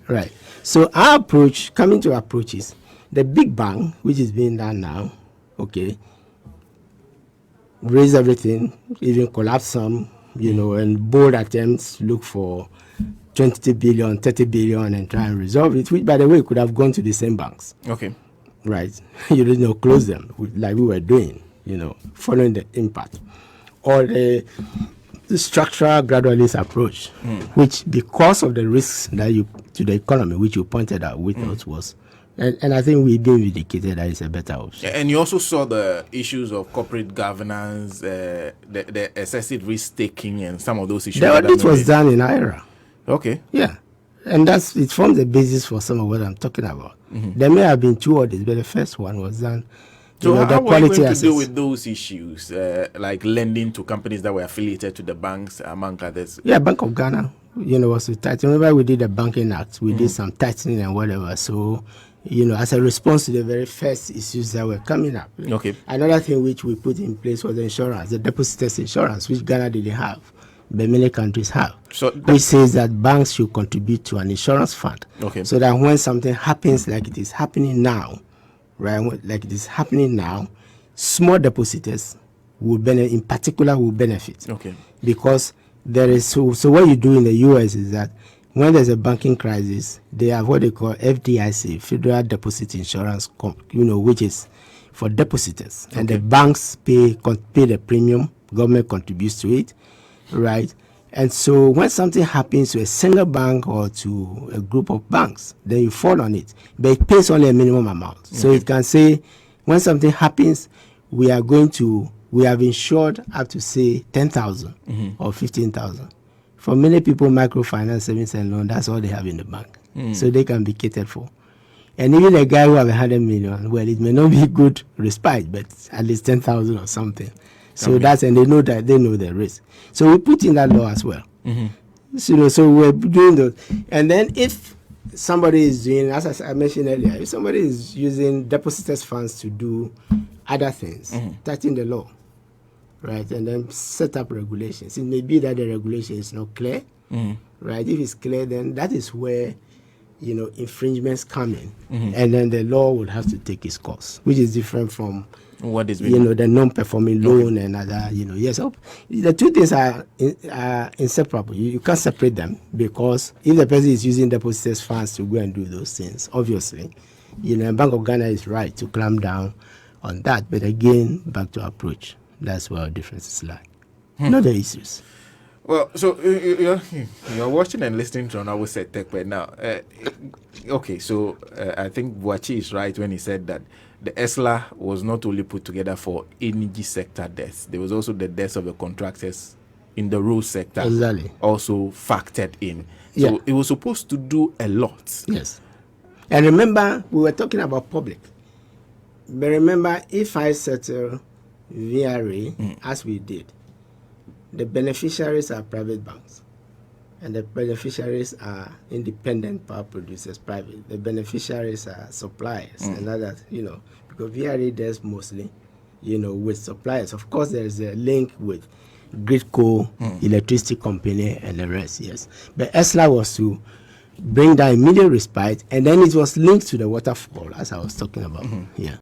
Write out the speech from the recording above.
Right. So our approach, coming to approaches, the big bang, which is being done now, okay, raise everything, even collapse some, and bold attempts look for 20 billion, 30 billion and try and resolve it, which, by the way, could have gone to the same banks. Okay. Right. You didn't close them like we were doing, following the impact. Or the structural gradualist approach, which, because of the risks that to the economy, which you pointed out, we thought was, and I think we've been vindicated that it's a better option. And you also saw the issues of corporate governance, the excessive risk taking, and some of those issues. The audit was done in IRA. Okay. Yeah. And it forms the basis for some of what I'm talking about. There may have been 2 audits, but the first one was done. So how are you going to deal with those issues, like lending to companies that were affiliated to the banks, among others? Yeah, Bank of Ghana, was to tighten. Remember, we did the Banking Act. We did some tightening and whatever. So, as a response to the very first issues that were coming up. Okay. Another thing which we put in place was the insurance, the depositors insurance, which Ghana didn't have, but many countries have. So which says that banks should contribute to an insurance fund. Okay. So that when something happens like it is happening now, right, like it is happening now, small depositors will benefit, in particular will benefit. Okay. Because there is, so what you do in the US is that when there's a banking crisis, they have what they call FDIC, Federal Deposit Insurance, which is for depositors. Okay. And the banks pay the premium, government contributes to it, right? And so when something happens to a single bank or to a group of banks, then you fall on it. But it pays only a minimum amount. Okay. So it can say, when something happens, we have insured up to, say, 10,000 or 15,000. For many people, microfinance, savings and loan, that's all they have in the bank. So they can be catered for. And even a guy who has 100 million, well, it may not be good respite, but at least 10,000 or something. So and they know the risk. So we put in that law as well. So we're doing those. And then if somebody is doing, as I mentioned earlier, if somebody is using depositors' funds to do other things, tighten the law, right, and then set up regulations. It may be that the regulation is not clear, right? If it's clear, then that is where, infringements come in, and then the law will have to take its course, which is different from what is the non-performing loan and other, Yes, the two things are inseparable. You can't separate them, because if the person is using depositors' funds to go and do those things, obviously, Bank of Ghana is right to clamp down on that. But again, back to approach. That's where our differences lie. Not the issues. Well, so you're watching and listening to Honorable Seth Tekper now. Okay, so I think Buachi is right when he said that the ESLA was not only put together for energy sector deaths. There was also the deaths of the contractors in the road sector also factored in. So it was supposed to do a lot. Yes. And remember, we were talking about public. But remember, if I settle VRA, as we did, the beneficiaries are private banks, and the beneficiaries are independent power producers, private. The beneficiaries are suppliers and others, because VRA does mostly, with suppliers. Of course, there is a link with Gridco, electricity company, and the rest, yes. But ESLA was to bring that immediate respite, and then it was linked to the waterfall, as I was talking about here.